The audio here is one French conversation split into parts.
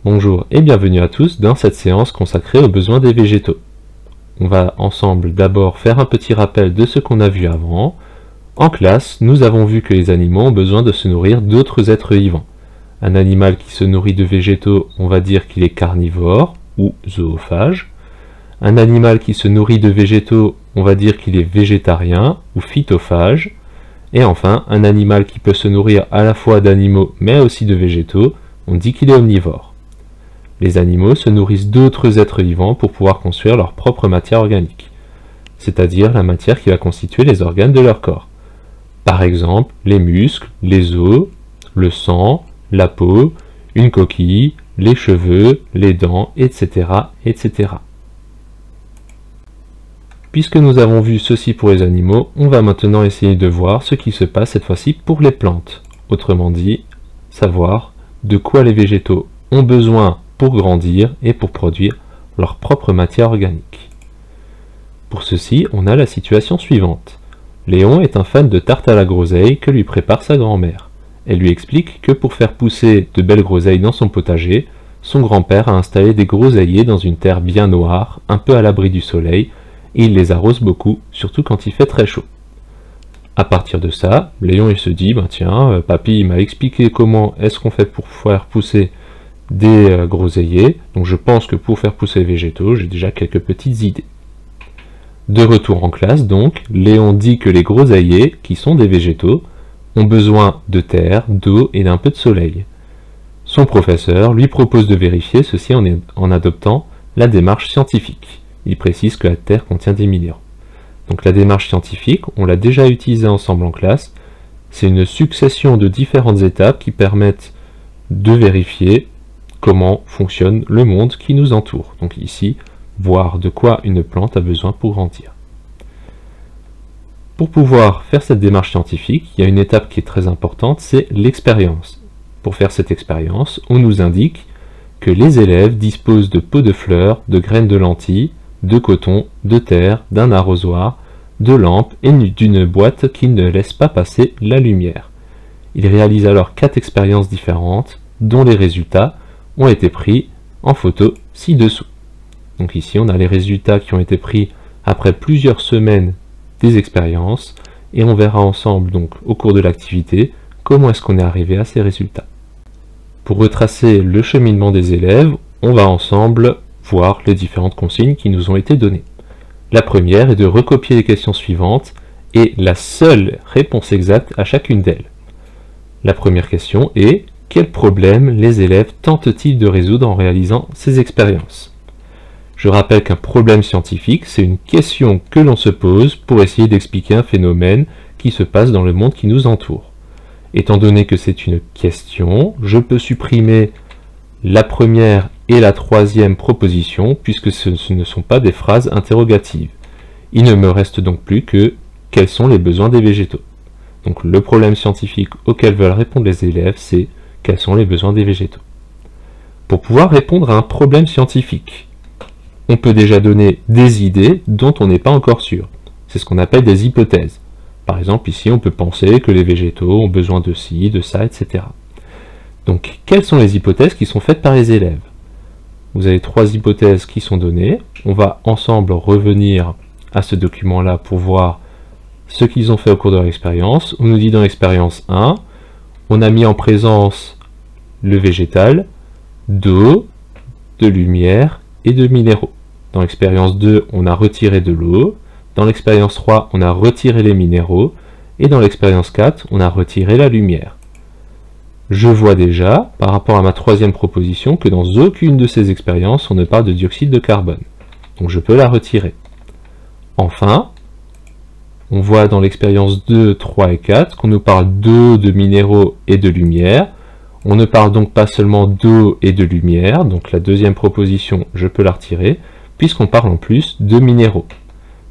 Bonjour et bienvenue à tous dans cette séance consacrée aux besoins des végétaux. On va ensemble d'abord faire un petit rappel de ce qu'on a vu avant. En classe, nous avons vu que les animaux ont besoin de se nourrir d'autres êtres vivants. Un animal qui se nourrit de végétaux, on va dire qu'il est carnivore ou zoophage. Un animal qui se nourrit de végétaux, on va dire qu'il est végétarien ou phytophage. Et enfin, un animal qui peut se nourrir à la fois d'animaux mais aussi de végétaux, on dit qu'il est omnivore. Les animaux se nourrissent d'autres êtres vivants pour pouvoir construire leur propre matière organique, c'est-à-dire la matière qui va constituer les organes de leur corps. Par exemple, les muscles, les os, le sang, la peau, une coquille, les cheveux, les dents, etc., etc. Puisque nous avons vu ceci pour les animaux, on va maintenant essayer de voir ce qui se passe cette fois-ci pour les plantes. Autrement dit, savoir de quoi les végétaux ont besoin pour grandir et pour produire leur propre matière organique. Pour ceci, on a la situation suivante. Léon est un fan de tarte à la groseille que lui prépare sa grand-mère. Elle lui explique que pour faire pousser de belles groseilles dans son potager, son grand-père a installé des groseilliers dans une terre bien noire, un peu à l'abri du soleil, et il les arrose beaucoup, surtout quand il fait très chaud. À partir de ça, Léon il se dit, tiens, papy m'a expliqué comment est-ce qu'on fait pour faire pousser des groseilliers, donc je pense que pour faire pousser les végétaux, j'ai déjà quelques petites idées. De retour en classe donc, Léon dit que les groseilliers, qui sont des végétaux, ont besoin de terre, d'eau et d'un peu de soleil. Son professeur lui propose de vérifier ceci en adoptant la démarche scientifique. Il précise que la terre contient des minéraux. Donc la démarche scientifique, on l'a déjà utilisée ensemble en classe, c'est une succession de différentes étapes qui permettent de vérifier comment fonctionne le monde qui nous entoure. Donc ici, voir de quoi une plante a besoin pour grandir. Pour pouvoir faire cette démarche scientifique, il y a une étape qui est très importante, c'est l'expérience. Pour faire cette expérience, on nous indique que les élèves disposent de pots de fleurs, de graines de lentilles, de coton, de terre, d'un arrosoir, de lampes et d'une boîte qui ne laisse pas passer la lumière. Ils réalisent alors 4 expériences différentes, dont les résultats ont été pris en photo ci-dessous. Donc ici, on a les résultats qui ont été pris après plusieurs semaines des expériences, et on verra ensemble donc au cours de l'activité comment est-ce qu'on est arrivé à ces résultats. Pour retracer le cheminement des élèves, on va ensemble voir les différentes consignes qui nous ont été données. La première est de recopier les questions suivantes et la seule réponse exacte à chacune d'elles. La première question est: quel problème les élèves tentent-ils de résoudre en réalisant ces expériences? Je rappelle qu'un problème scientifique, c'est une question que l'on se pose pour essayer d'expliquer un phénomène qui se passe dans le monde qui nous entoure. Étant donné que c'est une question, je peux supprimer la première et la troisième proposition puisque ce ne sont pas des phrases interrogatives. Il ne me reste donc plus que quels sont les besoins des végétaux. Donc le problème scientifique auquel veulent répondre les élèves, c'est quels sont les besoins des végétaux. Pour pouvoir répondre à un problème scientifique, on peut déjà donner des idées dont on n'est pas encore sûr. C'est ce qu'on appelle des hypothèses. Par exemple, ici, on peut penser que les végétaux ont besoin de ci, de ça, etc. Donc, quelles sont les hypothèses qui sont faites par les élèves? Vous avez 3 hypothèses qui sont données. On va ensemble revenir à ce document-là pour voir ce qu'ils ont fait au cours de leur expérience. On nous dit dans l'expérience 1, on a mis en présence le végétal d'eau, de lumière et de minéraux. Dans l'expérience 2, on a retiré de l'eau. Dans l'expérience 3, on a retiré les minéraux. Et dans l'expérience 4, on a retiré la lumière. Je vois déjà, par rapport à ma troisième proposition, que dans aucune de ces expériences, on ne parle de dioxyde de carbone. Donc je peux la retirer. Enfin, on voit dans l'expérience 2, 3 et 4 qu'on nous parle d'eau, de minéraux et de lumière. On ne parle donc pas seulement d'eau et de lumière, donc la deuxième proposition, je peux la retirer, puisqu'on parle en plus de minéraux.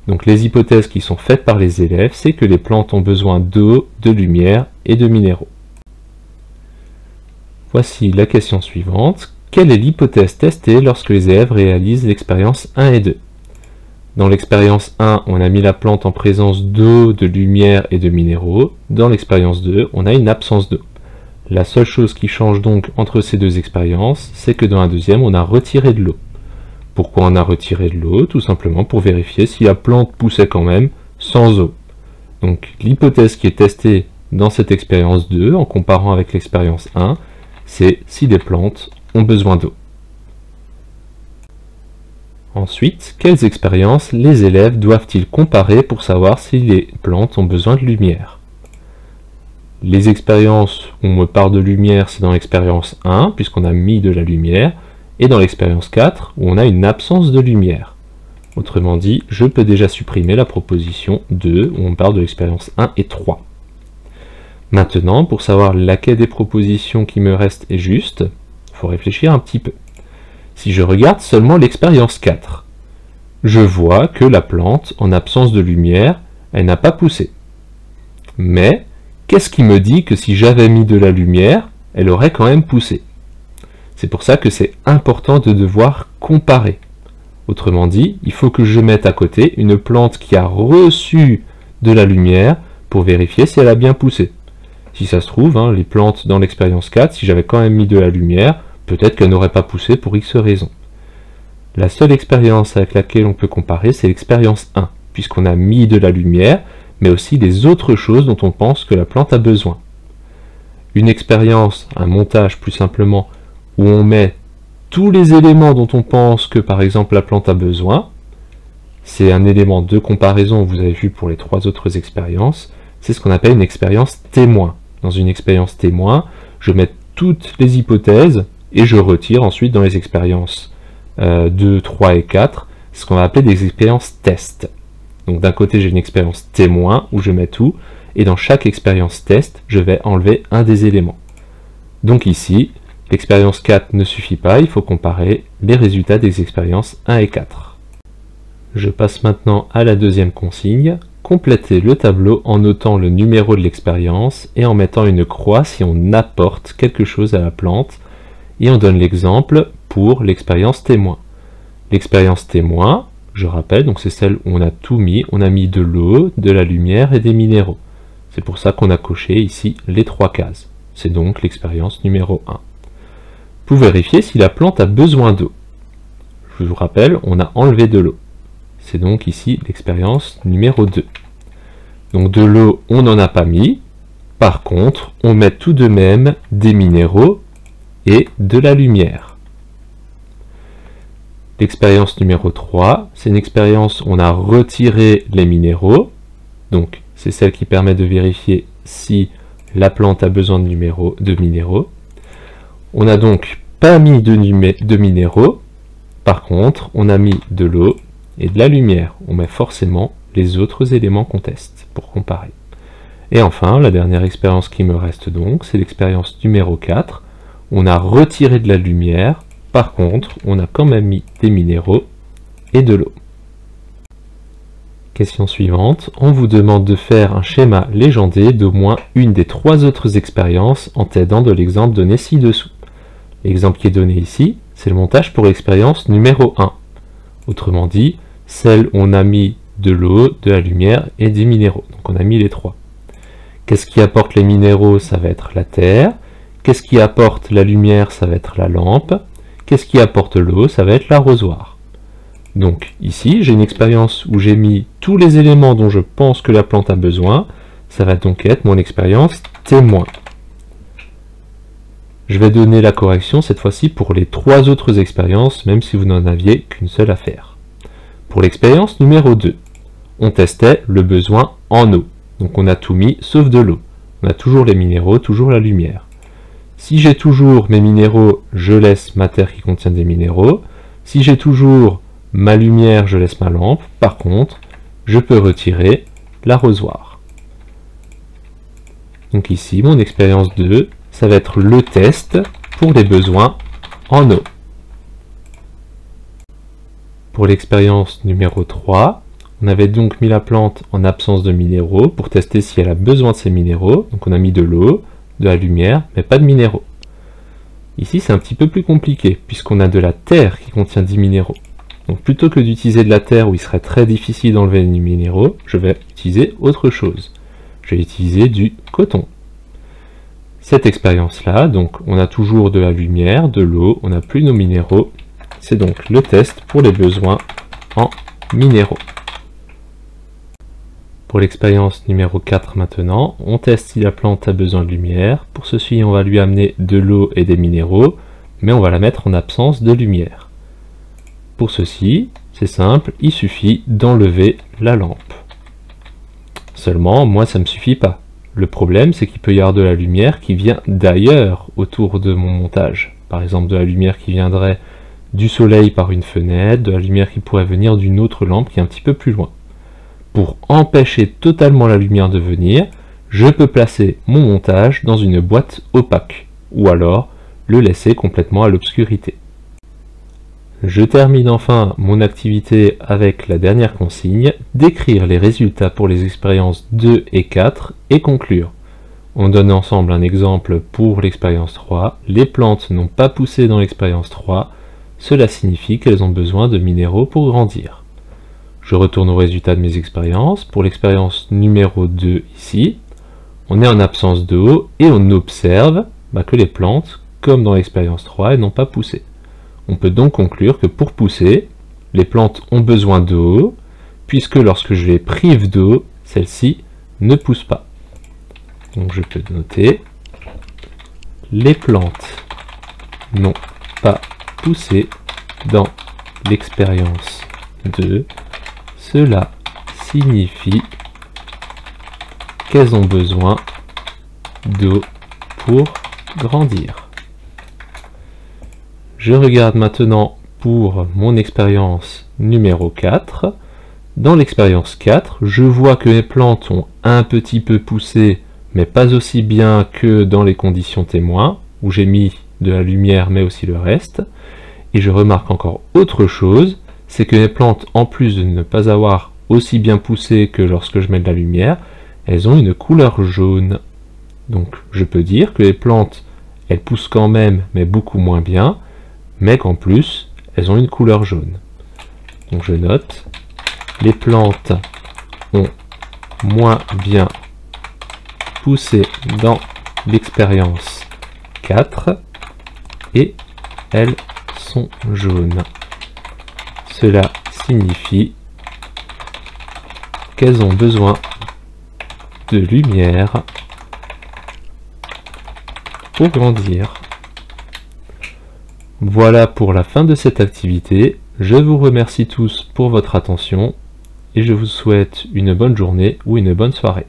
Donc les hypothèses qui sont faites par les élèves, c'est que les plantes ont besoin d'eau, de lumière et de minéraux. Voici la question suivante. Quelle est l'hypothèse testée lorsque les élèves réalisent l'expérience 1 et 2? Dans l'expérience 1, on a mis la plante en présence d'eau, de lumière et de minéraux. Dans l'expérience 2, on a une absence d'eau. La seule chose qui change donc entre ces deux expériences, c'est que dans la deuxième, on a retiré de l'eau. Pourquoi on a retiré de l'eau? Tout simplement pour vérifier si la plante poussait quand même sans eau. Donc l'hypothèse qui est testée dans cette expérience 2, en comparant avec l'expérience 1, c'est si les plantes ont besoin d'eau. Ensuite, quelles expériences les élèves doivent-ils comparer pour savoir si les plantes ont besoin de lumière? Les expériences où on me parle de lumière, c'est dans l'expérience 1, puisqu'on a mis de la lumière, et dans l'expérience 4, où on a une absence de lumière. Autrement dit, je peux déjà supprimer la proposition 2, où on parle de l'expérience 1 et 3. Maintenant, pour savoir laquelle des propositions qui me restent est juste, il faut réfléchir un petit peu. Si je regarde seulement l'expérience 4, je vois que la plante, en absence de lumière, elle n'a pas poussé. Mais, qu'est-ce qui me dit que si j'avais mis de la lumière, elle aurait quand même poussé? C'est pour ça que c'est important de devoir comparer. Autrement dit, il faut que je mette à côté une plante qui a reçu de la lumière pour vérifier si elle a bien poussé. Si ça se trouve, les plantes dans l'expérience 4, si j'avais quand même mis de la lumière, peut-être qu'elle n'aurait pas poussé pour X raisons. La seule expérience avec laquelle on peut comparer, c'est l'expérience 1, puisqu'on a mis de la lumière, mais aussi les autres choses dont on pense que la plante a besoin. Une expérience, un montage plus simplement, où on met tous les éléments dont on pense que par exemple la plante a besoin, c'est un élément de comparaison, vous avez vu pour les 3 autres expériences, c'est ce qu'on appelle une expérience témoin. Dans une expérience témoin, je mets toutes les hypothèses et je retire ensuite dans les expériences 2, 3 et 4 ce qu'on va appeler des expériences test. Donc d'un côté j'ai une expérience témoin où je mets tout, et dans chaque expérience test, je vais enlever un des éléments. Donc ici, l'expérience 4 ne suffit pas, il faut comparer les résultats des expériences 1 et 4. Je passe maintenant à la deuxième consigne. Compléter le tableau en notant le numéro de l'expérience et en mettant une croix si on apporte quelque chose à la plante. Et on donne l'exemple pour l'expérience témoin. L'expérience témoin, je rappelle, donc c'est celle où on a tout mis. On a mis de l'eau, de la lumière et des minéraux. C'est pour ça qu'on a coché ici les 3 cases. C'est donc l'expérience numéro 1. Pour vérifier si la plante a besoin d'eau. Je vous rappelle, on a enlevé de l'eau. C'est donc ici l'expérience numéro 2. Donc de l'eau, on n'en a pas mis. Par contre, on met tout de même des minéraux et de la lumière. L'expérience numéro 3, c'est une expérience où on a retiré les minéraux. Donc c'est celle qui permet de vérifier si la plante a besoin de minéraux. On n'a donc pas mis de minéraux. Par contre, on a mis de l'eau et de la lumière. On met forcément les autres éléments qu'on teste pour comparer. Et enfin, la dernière expérience qui me reste donc, c'est l'expérience numéro 4. On a retiré de la lumière. Par contre, on a quand même mis des minéraux et de l'eau. Question suivante. On vous demande de faire un schéma légendé d'au moins une des 3 autres expériences en t'aidant de l'exemple donné ci-dessous. L'exemple qui est donné ici, c'est le montage pour l'expérience numéro 1. Autrement dit, celle où on a mis de l'eau, de la lumière et des minéraux. Donc on a mis les 3. Qu'est-ce qui apporte les minéraux? Ça va être la terre. Qu'est-ce qui apporte la lumière? Ça va être la lampe. Qu'est-ce qui apporte l'eau? Ça va être l'arrosoir. Donc ici, j'ai une expérience où j'ai mis tous les éléments dont je pense que la plante a besoin. Ça va donc être mon expérience témoin. Je vais donner la correction cette fois-ci pour les 3 autres expériences, même si vous n'en aviez qu'une seule à faire. Pour l'expérience numéro 2, on testait le besoin en eau. Donc on a tout mis sauf de l'eau. On a toujours les minéraux, toujours la lumière. Si j'ai toujours mes minéraux, je laisse ma terre qui contient des minéraux. Si j'ai toujours ma lumière, je laisse ma lampe. Par contre, je peux retirer l'arrosoir. Donc ici, mon expérience 2, ça va être le test pour les besoins en eau. Pour l'expérience numéro 3, on avait donc mis la plante en absence de minéraux pour tester si elle a besoin de ces minéraux. Donc on a mis de l'eau, de la lumière, mais pas de minéraux. Ici, c'est un petit peu plus compliqué, puisqu'on a de la terre qui contient 10 minéraux. Donc plutôt que d'utiliser de la terre où il serait très difficile d'enlever les minéraux, je vais utiliser autre chose. Je vais utiliser du coton. cette expérience-là. Donc on a toujours de la lumière, de l'eau, on n'a plus nos minéraux. C'est donc le test pour les besoins en minéraux. Pour l'expérience numéro 4 maintenant, on teste si la plante a besoin de lumière. Pour ceci, on va lui amener de l'eau et des minéraux, mais on va la mettre en absence de lumière. Pour ceci, c'est simple, il suffit d'enlever la lampe. Seulement, moi ça ne me suffit pas. Le problème, c'est qu'il peut y avoir de la lumière qui vient d'ailleurs autour de mon montage. Par exemple, de la lumière qui viendrait du soleil par une fenêtre, de la lumière qui pourrait venir d'une autre lampe qui est un petit peu plus loin. Pour empêcher totalement la lumière de venir, je peux placer mon montage dans une boîte opaque, ou alors le laisser complètement à l'obscurité. Je termine enfin mon activité avec la dernière consigne, décrire les résultats pour les expériences 2 et 4 et conclure. On donne ensemble un exemple pour l'expérience 3. Les plantes n'ont pas poussé dans l'expérience 3, cela signifie qu'elles ont besoin de minéraux pour grandir. Je retourne au résultat de mes expériences. Pour l'expérience numéro 2 ici, on est en absence d'eau et on observe que les plantes, comme dans l'expérience 3, elles n'ont pas poussé. On peut donc conclure que pour pousser, les plantes ont besoin d'eau, puisque lorsque je les prive d'eau, celles-ci ne poussent pas. Donc je peux noter, les plantes n'ont pas poussé dans l'expérience 2. Cela signifie qu'elles ont besoin d'eau pour grandir. Je regarde maintenant pour mon expérience numéro 4. Dans l'expérience 4, je vois que mes plantes ont un petit peu poussé, mais pas aussi bien que dans les conditions témoins, où j'ai mis de la lumière mais aussi le reste. Et je remarque encore autre chose, c'est que mes plantes, en plus de ne pas avoir aussi bien poussé que lorsque je mets de la lumière, elles ont une couleur jaune. Donc je peux dire que les plantes, elles poussent quand même, mais beaucoup moins bien, mais qu'en plus, elles ont une couleur jaune. Donc je note, les plantes ont moins bien poussé dans l'expérience 4, et elles sont jaunes. Cela signifie qu'elles ont besoin de lumière pour grandir. Voilà pour la fin de cette activité. Je vous remercie tous pour votre attention et je vous souhaite une bonne journée ou une bonne soirée.